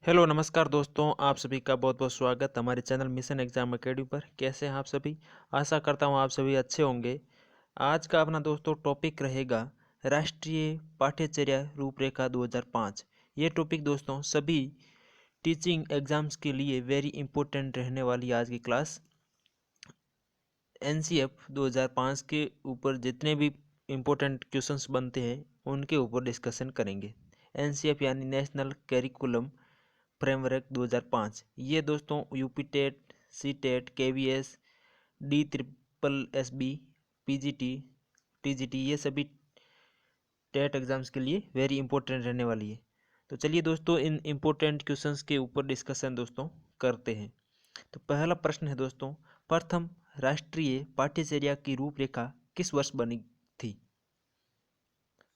Hello नमस्कार दोस्तों, आप सभी का बहुत बहुत स्वागत हमारे चैनल मिशन एग्जाम अकेडमी पर। कैसे हैं आप सभी? आशा करता हूं आप सभी अच्छे होंगे। आज का अपना दोस्तों टॉपिक रहेगा राष्ट्रीय पाठ्यचर्या रूपरेखा 2005। ये टॉपिक दोस्तों सभी टीचिंग एग्जाम्स के लिए वेरी इंपॉर्टेंट रहने वाली आज की क्लास। एनसीएफ 2005 के ऊपर जितने भी इम्पोर्टेंट क्वेश्चंस बनते हैं उनके ऊपर डिस्कशन करेंगे। एनसीएफ यानी नेशनल करिकुलम फ्रेमवर्क 2005। ये दोस्तों UP TET, C TET, KVS, D triple S B, PGT, TGT, ये सभी टेट एग्जाम्स के लिए वेरी इंपॉर्टेंट रहने वाली है। तो चलिए दोस्तों इन इम्पोर्टेंट क्वेश्चंस के ऊपर डिस्कशन दोस्तों करते हैं। तो पहला प्रश्न है दोस्तों, प्रथम राष्ट्रीय पाठ्यचर्या की रूपरेखा किस वर्ष बनी थी?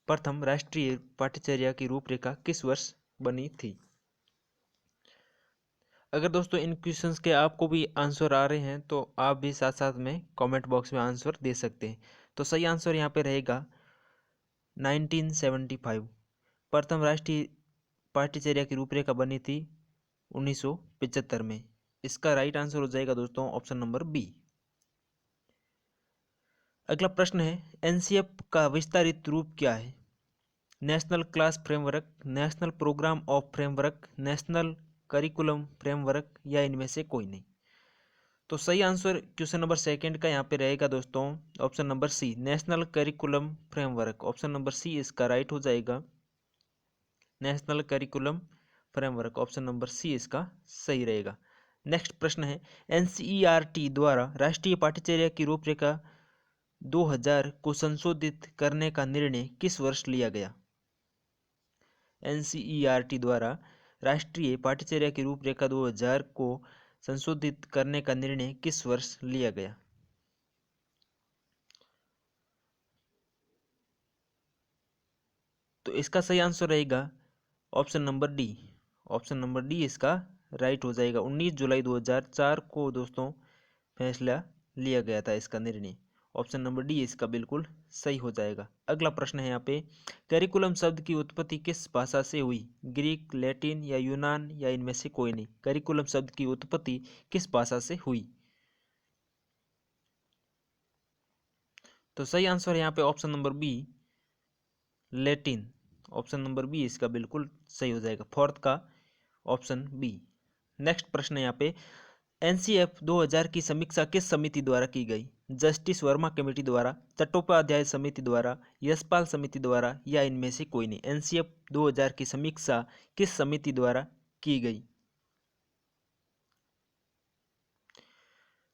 प्रथम राष्ट्रीय पाठ्यचर्या की रूपरेखा किस वर्ष बनी थी? अगर दोस्तों इन क्वेश्चंस के आपको भी आंसर आ रहे हैं तो आप भी साथ साथ में कमेंट बॉक्स में आंसर दे सकते हैं। तो सही आंसर यहाँ पे रहेगा 1975। प्रथम राष्ट्रीय पाठ्यचर्या की रूपरेखा बनी थी 1975 में। इसका राइट आंसर हो जाएगा दोस्तों ऑप्शन नंबर बी। अगला प्रश्न है, एनसीएफ का विस्तारित रूप क्या है? National class framework, national program of framework, national curriculum framework या इनमें से कोई नहीं। तो सही आंसर क्वेश्चन नंबर सेकंड का यहाँ पे रहेगा दोस्तों option number C, national curriculum framework. Option number C इसका राइट हो जाएगा, national curriculum framework. Option number C इसका सही रहेगा। नेक्स्ट प्रश्न है, एनसीईआरटी द्वारा राष्ट्रीय पाठ्यचर्या की रूपरेखा 2000 को संशोधित करने का निर्णय किस वर्ष लिया गया? एनसीईआरटी द्वारा राष्ट्रीय पाठ्यचर्या की रूपरेखा 2000 को संशोधित करने का निर्णय किस वर्ष लिया गया? तो इसका सही आंसर रहेगा option number D. Option number D इसका राइट हो जाएगा। 19 जुलाई 2004 को दोस्तों फैसला लिया गया था इसका निर्णय। ऑप्शन नंबर डी इसका बिल्कुल सही हो जाएगा। अगला प्रश्न है यहाँ पे, करिकुलम शब्द की उत्पत्ति किस भाषा से हुई? ग्रीक, लैटिन या यूनान या इनमें से कोई नहीं। करिकुलम शब्द की उत्पत्ति किस भाषा से हुई? तो सही आंसर यहाँ पे option number B, Latin. Option number B इसका बिल्कुल सही हो जाएगा, फोर्थ का ऑप्शन बी। नेक्स्ट प्रश्न है यहाँ पे, एनसीएफ 2000 की समीक्षा किस समिति द्वारा की गई? जस्टिस वर्मा कमेटी द्वारा, चट्टोपाध्याय समिति द्वारा, यशपाल समिति द्वारा या इनमें से कोई नहीं। एनसीएफ 2000 की समीक्षा किस समिति द्वारा की गई?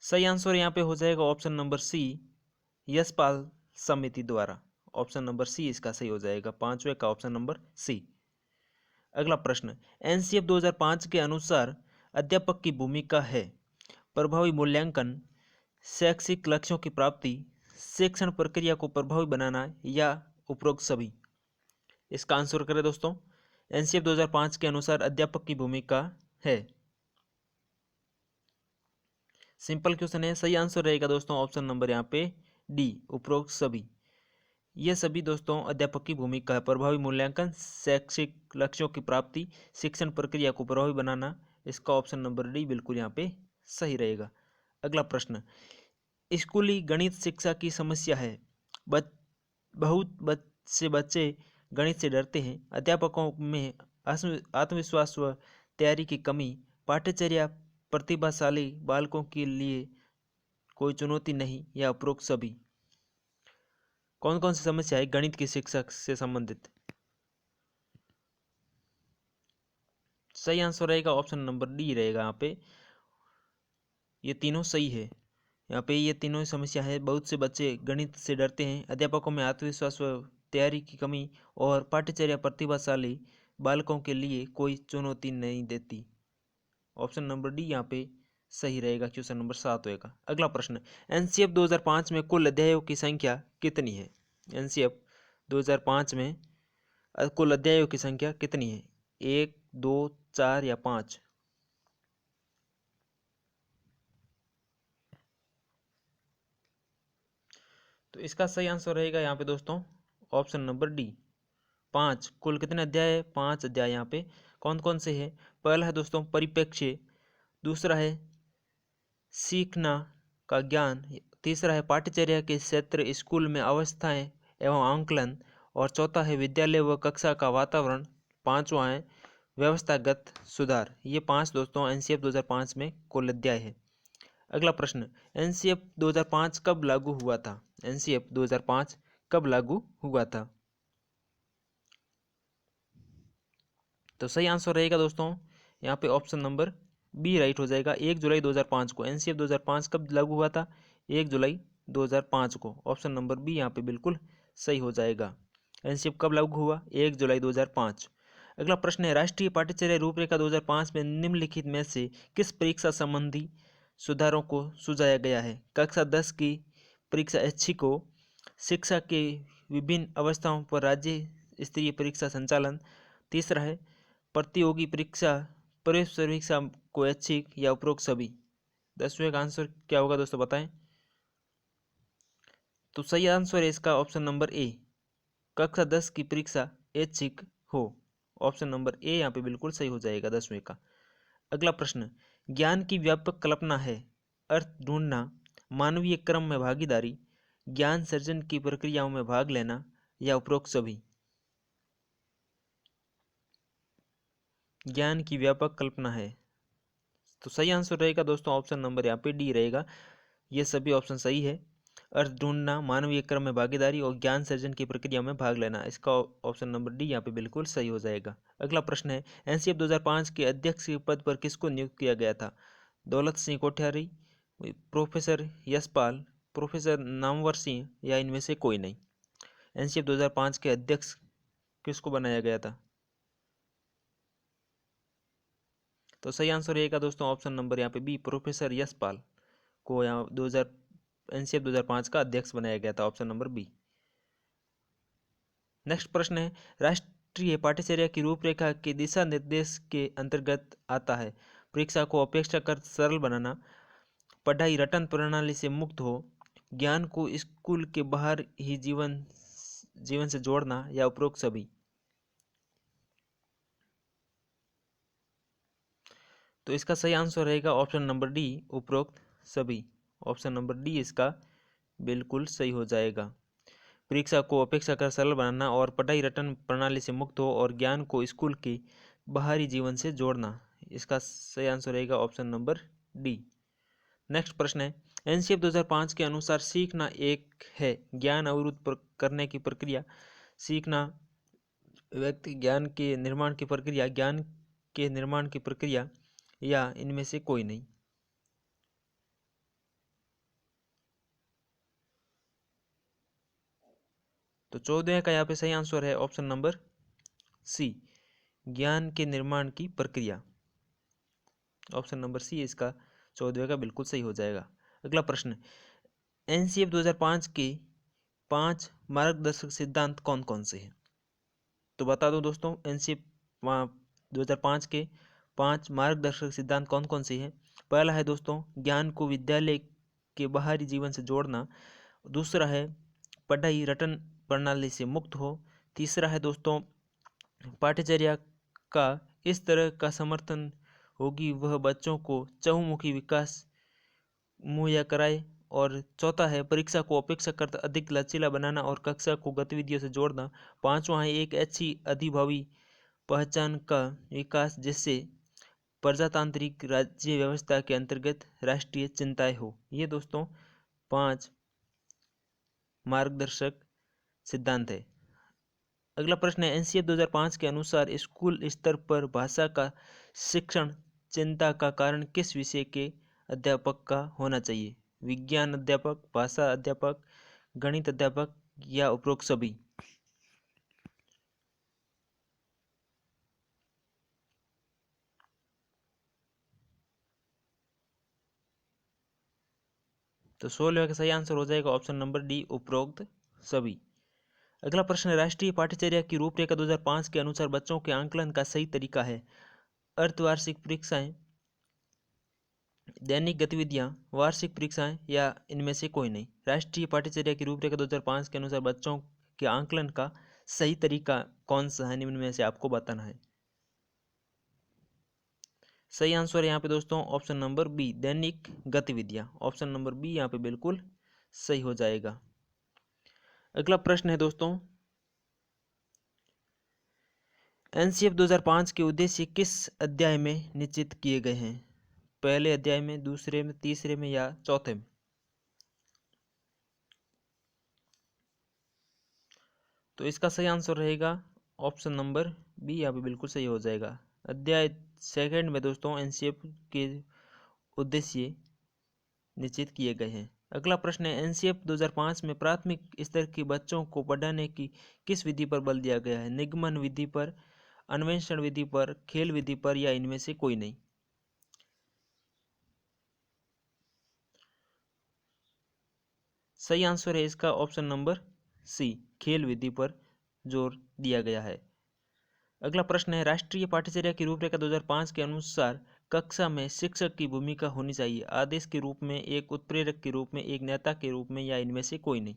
सही आंसर यहाँ पे हो जाएगा ऑप्शन नंबर सी, यशपाल समिति द्वारा। ऑप्शन नंबर सी इसका सही हो जाएगा, पांचवें का ऑप्शन नंबर सी। अगला प्रश्न, एनसीएफ 2005 के अनुसार अध्यापक की भूमिका है प्रभावी मूल्यांकन, शैक्षिक लक्ष्यों की प्राप्ति, शिक्षण प्रक्रिया को प्रभावी बनाना या उपरोक्त सभी। इसका आंसर करें दोस्तों। एनसीएफ 2005 के अनुसार अध्यापक की भूमिका है, सिंपल क्वेश्चन है, सही आंसर रहेगा दोस्तों ऑप्शन नंबर यहाँ पे डी, उपरोक्त सभी। ये सभी दोस्तों अध्यापक की भूमिका है, प्रभावी मूल्यांकन, शैक्षिक लक्ष्यों की प्राप्ति, शिक्षण प्रक्रिया को प्रभावी बनाना। इसका ऑप्शन नंबर डी बिल्कुल यहाँ पे सही रहेगा। अगला प्रश्न, स्कूली गणित शिक्षा की समस्या है, बच बहुत से बच्चे गणित से डरते हैं, अध्यापकों में आत्मविश्वास व तैयारी की कमी, पाठ्यचर्या प्रतिभाशाली बालकों के लिए कोई चुनौती नहीं या उपरोक्त सभी। कौन कौन सी समस्या है गणित की शिक्षा से संबंधित? सही आंसर रहेगा ऑप्शन नंबर डी रहेगा यहाँ पे, ये तीनों सही है। यहाँ पे ये तीनों समस्या है, बहुत से बच्चे गणित से डरते हैं, अध्यापकों में आत्मविश्वास व तैयारी की कमी और पाठ्यचर्या प्रतिभाशाली बालकों के लिए कोई चुनौती नहीं देती। ऑप्शन नंबर डी यहाँ पे सही रहेगा, क्वेश्चन नंबर 7 होगा। अगला प्रश्न, एनसीएफ 2005 में कुल अध्यायों की संख्या कितनी है? एनसीएफ 2005 में कुल अध्यायों की संख्या कितनी है? 1, 2, 4 या 5? तो इसका सही आंसर रहेगा यहाँ पे दोस्तों ऑप्शन नंबर डी, 5, कुल कितने अध्याय है? 5 अध्याय यहाँ पे कौन कौन से हैं? पहला है दोस्तों परिप्रेक्ष्य, दूसरा है सीखना का ज्ञान, तीसरा है पाठ्यचर्या के क्षेत्र स्कूल में अवस्थाएं एवं आंकलन, और चौथा है विद्यालय व कक्षा का वातावरण, पांचवा है व्यवस्थागत सुधार। ये 5 दोस्तों एनसीएफ 2005 में कुल अध्याय है। अगला प्रश्न, एनसीएफ 2005 कब लागू हुआ था? एनसीएफ 2005 कब लागू हुआ था? तो सही आंसर रहेगा दोस्तों यहाँ पे ऑप्शन नंबर बी राइट हो जाएगा। 1 जुलाई 2005 को एनसीएफ 2005 कब लागू हुआ था? 1 जुलाई 2005 को। ऑप्शन नंबर बी यहाँ पे बिल्कुल सही हो जाएगा। एनसीएफ कब लागू हुआ? 1 जुलाई 2005। अगला प्रश्न है, राष्ट्रीय पाठ्यचर्या रूपरेखा 2005 में निम्नलिखित में से किस परीक्षा संबंधी सुधारों को सुझाया गया है? कक्षा 10 की परीक्षा ऐच्छिक हो, शिक्षा के विभिन्न अवस्थाओं पर राज्य स्तरीय परीक्षा संचालन, तीसरा है प्रतियोगी परीक्षा प्रवेश परीक्षा को ऐच्छिक या उपरोक्त सभी। 10वें का आंसर क्या होगा दोस्तों बताएं? तो सही आंसर है इसका ऑप्शन नंबर ए, कक्षा 10 की परीक्षा ऐच्छिक हो। ऑप्शन नंबर ए यहाँ पे बिल्कुल सही हो जाएगा 10वें का। अगला प्रश्न, ज्ञान की व्यापक कल्पना है अर्थ ढूंढना, मानवीय क्रम में भागीदारी, ज्ञान सर्जन की प्रक्रियाओं में भाग लेना, या उपरोक्त सभी। ज्ञान की व्यापक कल्पना है, तो सही आंसर रहेगा दोस्तों ऑप्शन नंबर यहाँ पे डी रहेगा। ये सभी ऑप्शन सही है। अर्थ ढूंढना, मानवीय क्रम में भागीदारी और ज्ञान सर्जन की प्रक्रिया में भाग लेना, इसका ऑप्शन नंबर डी यहाँ पे बिल्कुल सही हो जाएगा। अगला प्रश्न है, एनसीएफ 2005 के अध्यक्ष के पद पर किसको नियुक्त किया गया था? दौलत सिंह कोठियारी, प्रोफेसर यशपाल, प्रोफेसर नामवर सिंह, या इनमें से कोई नहीं। एनसीएफ 2005 के अध्यक्ष किसको बनाया गया था? तो सही आंसर रहेगा दोस्तों ऑप्शन नंबर यहाँ पे बी, प्रोफेसर यशपाल को यहाँ 2000 एनसीएफ 2005 का अध्यक्ष बनाया गया था। Option number B. नेक्स्ट प्रश्न है, राष्ट्रीय पाठ्यचर्या की रूपरेखा के दिशा निर्देश के अंतर्गत आता है परीक्षा को अपेक्षाकृत सरल बनाना, पढ़ाई रटन प्रणाली से मुक्त हो, ज्ञान को स्कूल के बाहर ही जीवन से जोड़ना, या उपरोक्त सभी। तो इसका सही आंसर रहेगा ऑप्शन नंबर डी, उपरोक्त सभी। ऑप्शन नंबर डी इसका बिल्कुल सही हो जाएगा। परीक्षा को अपेक्षाकृत सरल बनाना और पढ़ाई रटन प्रणाली से मुक्त हो और ज्ञान को स्कूल के बाहरी जीवन से जोड़ना, इसका सही आंसर रहेगा ऑप्शन नंबर डी। नेक्स्ट प्रश्न है, एनसीएफ 2005 के अनुसार सीखना एक है ज्ञान अवरुद्ध करने की प्रक्रिया, सीखना व्यक्ति ज्ञान के निर्माण की प्रक्रिया, ज्ञान के निर्माण की प्रक्रिया, या इनमें से कोई नहीं। तो 14 का यहाँ पे सही आंसर है ऑप्शन नंबर सी, ज्ञान के निर्माण की प्रक्रिया। ऑप्शन नंबर सी इसका 14 का बिल्कुल सही हो जाएगा। अगला प्रश्न, एनसीएफ 2005 के 5 मार्गदर्शक सिद्धांत कौन कौन से हैं? तो बता दो दोस्तों, एनसीएफ 2005 के 5 मार्गदर्शक सिद्धांत कौन कौन से हैं? पहला है दोस्तों ज्ञान को विद्यालय के बाहरी जीवन से जोड़ना, दूसरा है पढ़ाई रटन प्रणाली से मुक्त हो, तीसरा है दोस्तों पाठ्यचर्या का इस तरह का समर्थन होगी वह बच्चों को चहुमुखी विकास मुहैया कराए, और चौथा है परीक्षा को अपेक्षाकृत अधिक लचीला बनाना और कक्षा को गतिविधियों से जोड़ना, पांचवा है एक अच्छी अधिभावी पहचान का विकास जिससे प्रजातांत्रिक राज्य व्यवस्था के अंतर्गत राष्ट्रीय चिंताएं हो। ये दोस्तों 5 मार्गदर्शक सिद्धांत है। अगला प्रश्न है, एनसीएफ 2005 के अनुसार स्कूल स्तर पर भाषा का शिक्षण चिंता का कारण किस विषय के अध्यापक का होना चाहिए? विज्ञान अध्यापक, भाषा अध्यापक, गणित अध्यापक, या उपरोक्त सभी। तो 16 का सही आंसर हो जाएगा ऑप्शन नंबर डी, उपरोक्त सभी। अगला प्रश्न है, राष्ट्रीय पाठ्यचर्या की रूपरेखा 2005 के अनुसार बच्चों के आंकलन का सही तरीका है अर्धवार्षिक परीक्षाएं, दैनिक गतिविधियां, वार्षिक परीक्षाएं, या इनमें से कोई नहीं। राष्ट्रीय पाठ्यचर्या की रूपरेखा 2005 के अनुसार बच्चों के आंकलन का सही तरीका कौन सा है निम्न में से आपको बताना है। सही आंसर है यहाँ पे दोस्तों ऑप्शन नंबर बी, दैनिक गतिविधियां। ऑप्शन नंबर बी यहाँ पे बिल्कुल सही हो जाएगा। अगला प्रश्न है दोस्तों, एनसीएफ 2005 के उद्देश्य किस अध्याय में निश्चित किए गए हैं? पहले अध्याय में, दूसरे में, तीसरे में या चौथे में? तो इसका सही आंसर रहेगा ऑप्शन नंबर बी, यहाँ पे बिल्कुल सही हो जाएगा। अध्याय सेकंड में दोस्तों एनसीएफ के उद्देश्य निश्चित किए गए हैं। अगला प्रश्न है, एनसीएफ 2005 में प्राथमिक स्तर के बच्चों को पढ़ाने की किस विधि पर बल दिया गया है? निगमन विधि पर, अन्वेषण विधि पर, खेल विधि पर या इनमें से कोई नहीं? सही आंसर है इसका ऑप्शन नंबर सी, खेल विधि पर जोर दिया गया है। अगला प्रश्न है, राष्ट्रीय पाठ्यचर्या की रूपरेखा 2005 के अनुसार कक्षा में शिक्षक की भूमिका होनी चाहिए आदेश के रूप में, एक उत्प्रेरक के रूप में, एक नेता के रूप में या इनमें से कोई नहीं?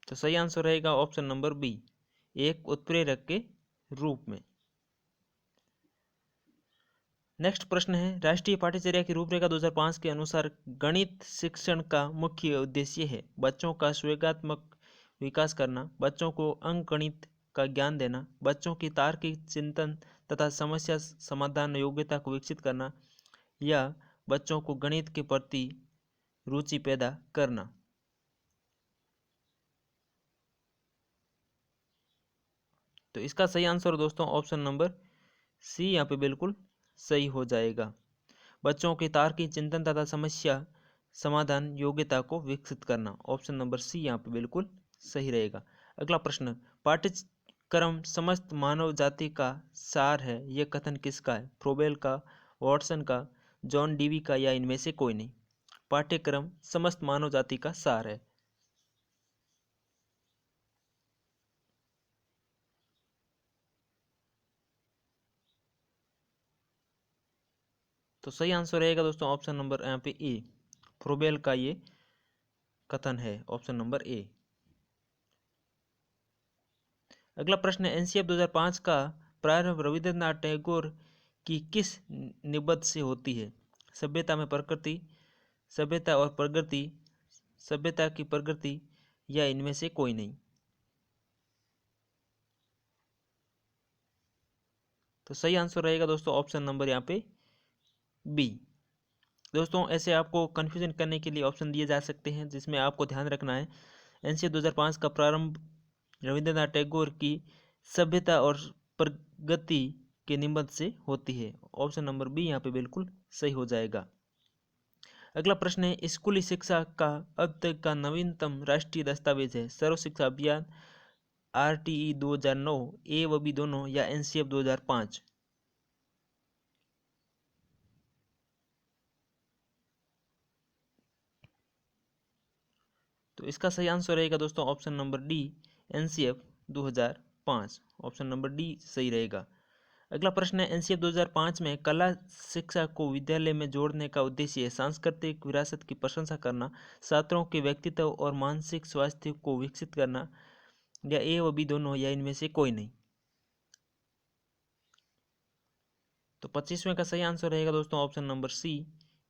तो सही आंसर रहेगा ऑप्शन नंबर बी, एक उत्प्रेरक के रूप में। नेक्स्ट प्रश्न है, राष्ट्रीय पाठ्यचर्या की रूपरेखा 2005 के अनुसार गणित शिक्षण का मुख्य उद्देश्य है बच्चों का स्वयोगात्मक विकास करना, बच्चों को अंकगणित का ज्ञान देना, बच्चों की तार्किक चिंतन तथा समस्या समाधान योग्यता को विकसित करना या बच्चों को गणित के प्रति रुचि पैदा करना? तो इसका सही आंसर दोस्तों ऑप्शन नंबर सी यहाँ पे बिल्कुल सही हो जाएगा। बच्चों के तार्किक चिंतन तथा समस्या समाधान योग्यता को विकसित करना, ऑप्शन नंबर सी यहाँ पे बिल्कुल सही रहेगा। अगला प्रश्न, पाठ्यक्रम समस्त मानव जाति का सार है, यह कथन किसका है? फ्रोबेल का, वॉटसन का, जॉन डीवी का या इनमें से कोई नहीं? पाठ्यक्रम समस्त मानव जाति का सार है। तो सही आंसर रहेगा दोस्तों ऑप्शन नंबर यहाँ पे ए, फ्रोबेल का ये कथन है, ऑप्शन नंबर ए। अगला प्रश्न है, एनसीएफ 2005 का प्रारंभ रविंद्रनाथ टैगोर की किस निबंध से होती है? सभ्यता में प्रकृति, सभ्यता और प्रगति, सभ्यता की प्रगति या इनमें से कोई नहीं? तो सही आंसर रहेगा दोस्तों ऑप्शन नंबर यहाँ पे बी। दोस्तों ऐसे आपको कंफ्यूजन करने के लिए ऑप्शन दिए जा सकते हैं, जिसमें आपको ध्यान रखना है एनसीएफ 2005 का प्रारंभ रविंद्रनाथ टैगोर की सभ्यता और प्रगति के निबंध से होती है, ऑप्शन नंबर बी यहाँ पे बिल्कुल सही हो जाएगा। अगला प्रश्न है, स्कूली शिक्षा का अब तक का नवीनतम राष्ट्रीय दस्तावेज है सर्व शिक्षा अभियान, आरटीई 2009, ए व बी दोनों या एनसीएफ 2005? तो इसका सही आंसर रहेगा दोस्तों option number D, NCF 2005। Option number D सही रहेगा। अगला प्रश्न है, एनसीएफ 2005 में कला शिक्षा को विद्यालय में जोड़ने का उद्देश्य है सांस्कृतिक विरासत की प्रशंसा करना, छात्रों के व्यक्तित्व और मानसिक स्वास्थ्य को विकसित करना या ए व बी दोनों या इनमें से कोई नहीं? तो 25वें का सही आंसर रहेगा दोस्तों ऑप्शन नंबर सी,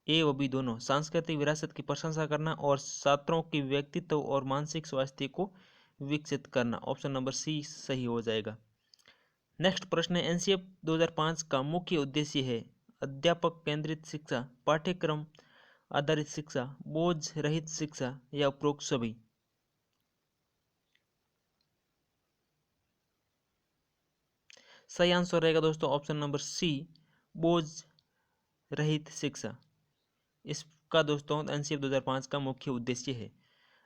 ए व बी दोनों, सांस्कृतिक विरासत की प्रशंसा करना और छात्रों के व्यक्तित्व और मानसिक स्वास्थ्य को विकसित करना, ऑप्शन नंबर सी सही हो जाएगा। नेक्स्ट प्रश्न है, एनसीएफ 2005 का मुख्य उद्देश्य है अध्यापक केंद्रित शिक्षा, पाठ्यक्रम आधारित शिक्षा, बोझ रहित शिक्षा या उपरोक्त सभी? सही आंसर रहेगा दोस्तों ऑप्शन नंबर सी, बोझ रहित शिक्षा। इसका दोस्तों एनसीएफ 2005 का मुख्य उद्देश्य है।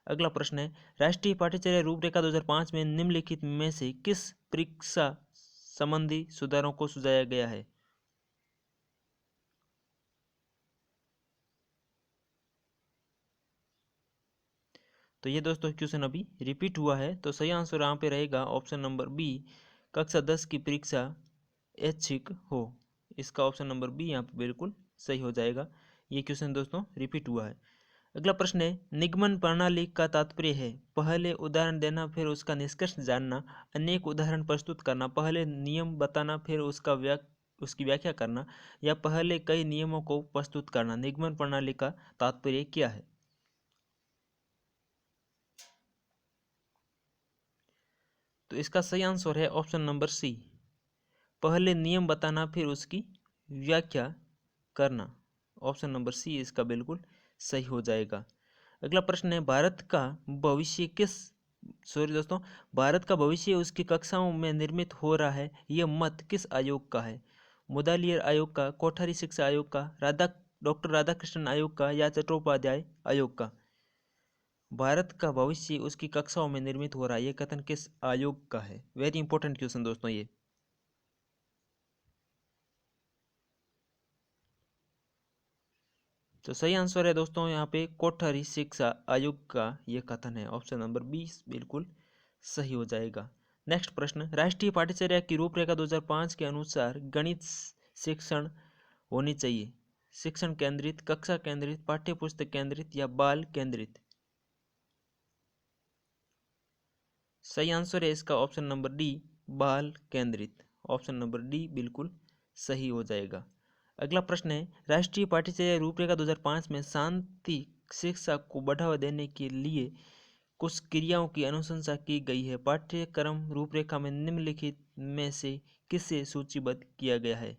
अगला प्रश्न है, राष्ट्रीय पाठ्यचर्या रूपरेखा 2005 में निम्नलिखित में से किस परीक्षा संबंधी सुधारों को सुझाया गया है? तो ये दोस्तों क्वेश्चन अभी रिपीट हुआ है, तो सही आंसर यहाँ पे रहेगा ऑप्शन नंबर बी, कक्षा 10 की परीक्षा ऐच्छिक हो। इसका ऑप्शन नंबर बी यहाँ पे बिल्कुल सही हो जाएगा। ये क्वेश्चन दोस्तों रिपीट हुआ है। अगला प्रश्न है, निगमन प्रणाली का तात्पर्य है पहले उदाहरण देना फिर उसका निष्कर्ष जानना, अनेक उदाहरण प्रस्तुत करना, पहले नियम बताना फिर उसकी व्याख्या करना, या पहले कई नियमों को प्रस्तुत करना। निगमन प्रणाली का तात्पर्य क्या है? तो इसका सही आंसर है ऑप्शन नंबर सी, पहले नियम बताना फिर उसकी व्याख्या करना। ऑप्शन नंबर सी इसका बिल्कुल सही हो जाएगा। अगला प्रश्न है, भारत का भविष्य उसकी कक्षाओं में निर्मित हो रहा है, यह मत किस आयोग का है? मुदालियर आयोग का, कोठारी शिक्षा आयोग का, डॉक्टर राधाकृष्णन आयोग का, या चट्टोपाध्याय आयोग का? भारत का भविष्य उसकी कक्षाओं में निर्मित हो रहा है, यह कथन किस आयोग का है? वेरी इंपॉर्टेंट क्वेश्चन दोस्तों ये। तो सही आंसर है दोस्तों यहाँ पे कोठारी शिक्षा आयोग का ये कथन है। ऑप्शन नंबर 20 बिल्कुल सही हो जाएगा। नेक्स्ट प्रश्न, राष्ट्रीय पाठ्यचर्या की रूपरेखा 2005 के अनुसार गणित शिक्षण होनी चाहिए शिक्षण केंद्रित, कक्षा केंद्रित, पाठ्य पुस्तक केंद्रित, या बाल केंद्रित? सही आंसर है इसका ऑप्शन नंबर डी, बाल केंद्रित। ऑप्शन नंबर डी बिल्कुल सही हो जाएगा। अगला प्रश्न है, राष्ट्रीय पाठ्यचर्या रूपरेखा 2005 में शांति शिक्षा को बढ़ावा देने के लिए कुछ क्रियाओं की अनुशंसा की गई है। पाठ्यक्रम रूपरेखा में निम्नलिखित में से किसे सूचीबद्ध किया गया है?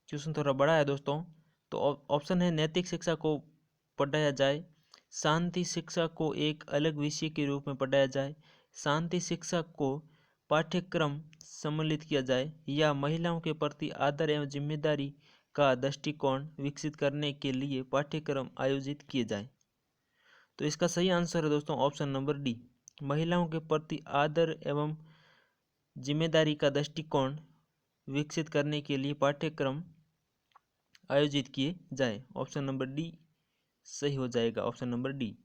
क्वेश्चन थोड़ा बड़ा है दोस्तों। तो ऑप्शन है, नैतिक शिक्षा को पढ़ाया जाए, शांति शिक्षा को एक अलग विषय के रूप में पढ़ाया जाए, शांति शिक्षा को पाठ्यक्रम सम्मिलित किया जाए, या महिलाओं के प्रति आदर एवं जिम्मेदारी का दृष्टिकोण विकसित करने के लिए पाठ्यक्रम आयोजित किए जाए। तो इसका सही आंसर है दोस्तों ऑप्शन नंबर डी, महिलाओं के प्रति आदर एवं जिम्मेदारी का दृष्टिकोण विकसित करने के लिए पाठ्यक्रम आयोजित किए जाए। ऑप्शन नंबर डी सही हो जाएगा। Option number D.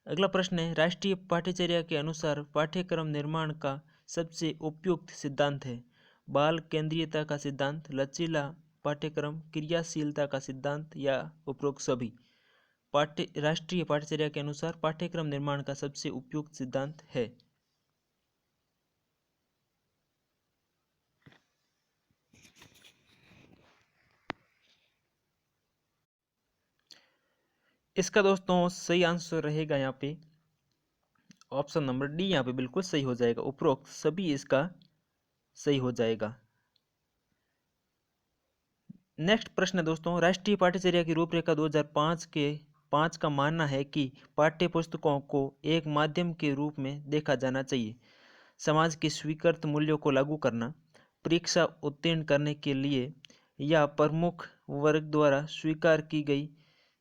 अगला प्रश्न है, राष्ट्रीय पाठ्यचर्या के अनुसार पाठ्यक्रम निर्माण का सबसे उपयुक्त सिद्धांत है? बाल केंद्रीयता का सिद्धांत, लचीला पाठ्यक्रम, क्रियाशीलता का सिद्धांत, या उपरोक्त सभी? राष्ट्रीय पाठ्यचर्या के अनुसार पाठ्यक्रम निर्माण का सबसे उपयुक्त सिद्धांत है? इसका दोस्तों सही आंसर रहेगा यहाँ पे ऑप्शन नंबर डी, यहाँ पे बिल्कुल सही हो जाएगा। उपरोक्त सभी इसका सही हो जाएगा। नेक्स्ट प्रश्न है दोस्तों, राष्ट्रीय पाठ्यचर्या की रूपरेखा 2005 का मानना है कि पाठ्य पुस्तकों को एक माध्यम के रूप में देखा जाना चाहिए, समाज के स्वीकृत मूल्यों को लागू करना, परीक्षा उत्तीर्ण करने के लिए, या प्रमुख वर्ग द्वारा स्वीकार की गई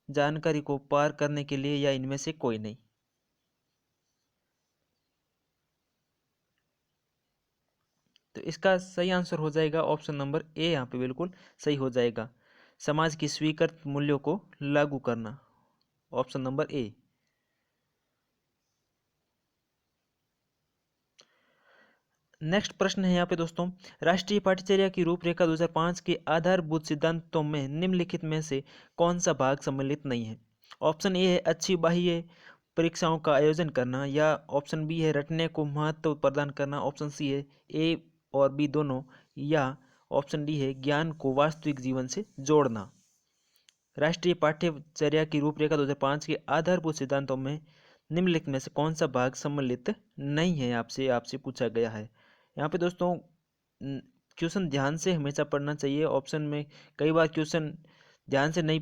जानकारी को पार करने के लिए, या इनमें से कोई नहीं? तो इसका सही आंसर हो जाएगा ऑप्शन नंबर ए, यहाँ पे बिल्कुल सही हो जाएगा, समाज की स्वीकृत मूल्यों को लागू करना। Option number A. नेक्स्ट प्रश्न है यहाँ पे दोस्तों, राष्ट्रीय पाठ्यचर्या की रूपरेखा 2005 के आधारभूत सिद्धांतों में निम्नलिखित में से कौन सा भाग सम्मिलित नहीं है? ऑप्शन ए है अच्छी बाह्य परीक्षाओं का आयोजन करना, या ऑप्शन बी है रटने को महत्व प्रदान करना, ऑप्शन सी है ए और बी दोनों, या ऑप्शन डी है ज्ञान को वास्तविक जीवन से जोड़ना। राष्ट्रीय पाठ्यचर्या की रूपरेखा 2005 के आधारभूत सिद्धांतों में निम्नलिखित में से कौन सा भाग सम्मिलित नहीं है? आपसे पूछा गया है। यहाँ पे दोस्तों क्वेश्चन ध्यान से हमेशा पढ़ना चाहिए। ऑप्शन में कई बार क्वेश्चन ध्यान से नहीं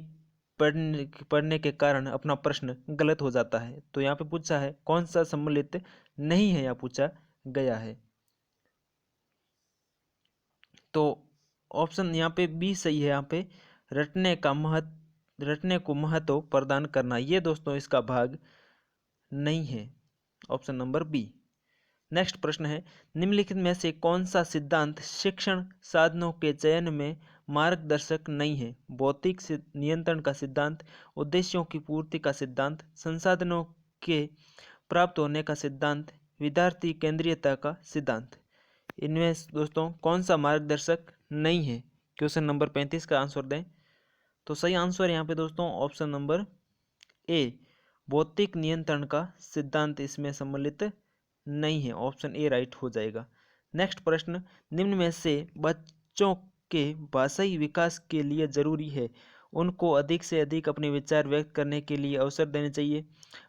पढ़ने के कारण अपना प्रश्न गलत हो जाता है। तो यहाँ पे पूछा है कौन सा सम्मिलित नहीं है, यहाँ पूछा गया है। तो ऑप्शन यहाँ पे बी सही है। यहाँ पे रटने को महत्व प्रदान करना, ये दोस्तों इसका भाग नहीं है। Option number B. नेक्स्ट प्रश्न है, निम्नलिखित में से कौन सा सिद्धांत शिक्षण साधनों के चयन में मार्गदर्शक नहीं है? भौतिक नियंत्रण का सिद्धांत, उद्देश्यों की पूर्ति का सिद्धांत, संसाधनों के प्राप्त होने का सिद्धांत, विद्यार्थी केंद्रीयता का सिद्धांत। इनमें दोस्तों कौन सा मार्गदर्शक नहीं है? क्वेश्चन नंबर 35 का आंसर दें। तो सही आंसर यहाँ पे दोस्तों ऑप्शन नंबर ए, भौतिक नियंत्रण का सिद्धांत इसमें सम्मिलित नहीं है। ऑप्शन ए राइट हो जाएगा। नेक्स्ट प्रश्न, निम्न में से बच्चों के भाषाई विकास के लिए जरूरी है उनको अधिक से अधिक अपने विचार व्यक्त करने के लिए अवसर देने चाहिए,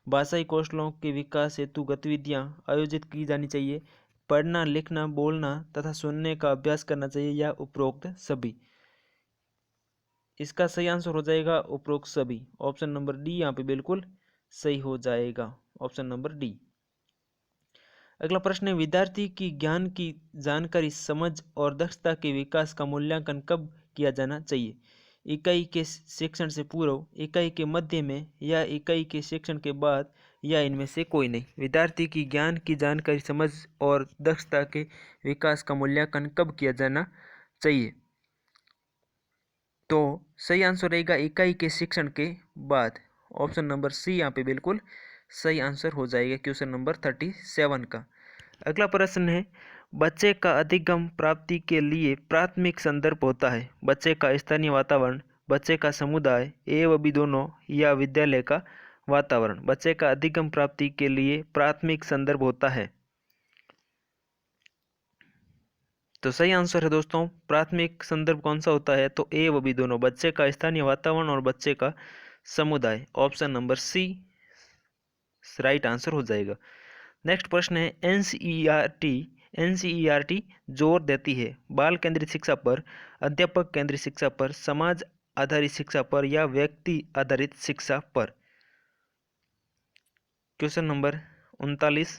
भाषाई कौशलों के विकास हेतु गतिविधियां आयोजित की जानी चाहिए, पढ़ना लिखना बोलना तथा सुनने का अभ्यास करना चाहिए, या उपरोक्त सभी। इसका सही आंसर हो जाएगा उपरोक्त सभी। ऑप्शन नंबर डी यहाँ पे बिल्कुल सही हो जाएगा। Option number D. अगला प्रश्न है, विद्यार्थी की ज्ञान की जानकारी समझ और दक्षता के विकास का मूल्यांकन कब किया जाना चाहिए? इकाई के शिक्षण से पूर्व, इकाई के मध्य में, या इकाई के शिक्षण के बाद, या इनमें से कोई नहीं। विद्यार्थी की ज्ञान की जानकारी समझ और दक्षता के विकास का मूल्यांकन कब किया जाना चाहिए? तो सही आंसर रहेगा इकाई के शिक्षण के बाद। ऑप्शन नंबर सी यहाँ पे बिल्कुल सही आंसर हो जाएगा क्वेश्चन नंबर 37 का। अगला प्रश्न है, बच्चे का अधिगम प्राप्ति के लिए प्राथमिक संदर्भ होता है बच्चे का स्थानीय वातावरण, बच्चे का समुदाय, एवं भी दोनों, या विद्यालय का वातावरण। बच्चे का अधिगम प्राप्ति के लिए प्राथमिक संदर्भ होता है। तो सही आंसर है दोस्तों प्राथमिक संदर्भ कौन सा होता है? तो ए व बी दोनों, बच्चे का स्थानीय वातावरण और बच्चे का समुदाय। Option number C right answer हो जाएगा। नेक्स्ट प्रश्न है, एनसीईआरटी जोर देती है बाल केंद्रित शिक्षा पर, अध्यापक केंद्रित शिक्षा पर, समाज आधारित शिक्षा पर, या व्यक्ति आधारित शिक्षा पर? Question number 39।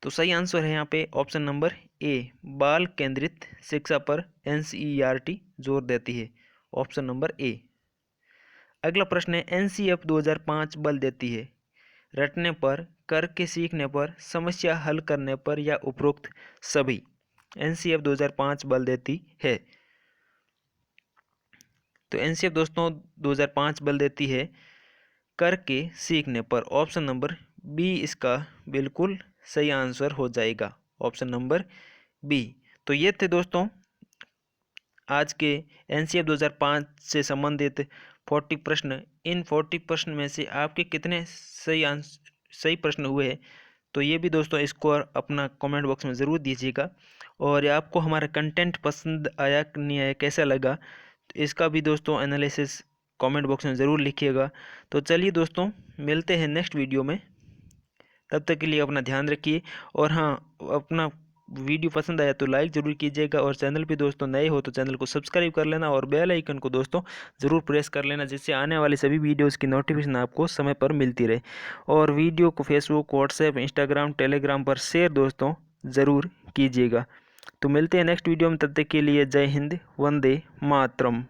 तो सही आंसर है यहाँ पे ऑप्शन नंबर ए, बाल केंद्रित शिक्षा पर एनसीईआरटी जोर देती है। Option number A. अगला प्रश्न है, एनसीएफ 2005 बल देती है रटने पर, करके सीखने पर, समस्या हल करने पर, या उपरोक्त सभी? एनसीएफ 2005 बल देती है। तो एनसीएफ दोस्तों 2005 बल देती है करके सीखने पर। ऑप्शन नंबर बी इसका बिल्कुल सही आंसर हो जाएगा। Option number B. तो ये थे दोस्तों आज के एनसीएफ 2005 से संबंधित 40 प्रश्न। इन 40 प्रश्न में से आपके कितने सही प्रश्न हुए हैं, तो ये भी दोस्तों स्कोर अपना कमेंट बॉक्स में ज़रूर दीजिएगा। और आपको हमारा कंटेंट पसंद आया कि नहीं आया, कैसा लगा, तो इसका भी दोस्तों एनालिसिस कमेंट बॉक्स में ज़रूर लिखिएगा। तो चलिए दोस्तों मिलते हैं नेक्स्ट वीडियो में, तब तक के लिए अपना ध्यान रखिए। और हाँ, अपना वीडियो पसंद आया तो लाइक ज़रूर कीजिएगा, और चैनल पे दोस्तों नए हो तो चैनल को सब्सक्राइब कर लेना, और बेल आइकन को दोस्तों ज़रूर प्रेस कर लेना, जिससे आने वाले सभी वीडियोस की नोटिफिकेशन आपको समय पर मिलती रहे। और वीडियो को फेसबुक, व्हाट्सएप, इंस्टाग्राम, टेलीग्राम पर शेयर दोस्तों ज़रूर कीजिएगा। तो मिलते हैं नेक्स्ट वीडियो में, तब तक के लिए जय हिंद, वंदे मातरम।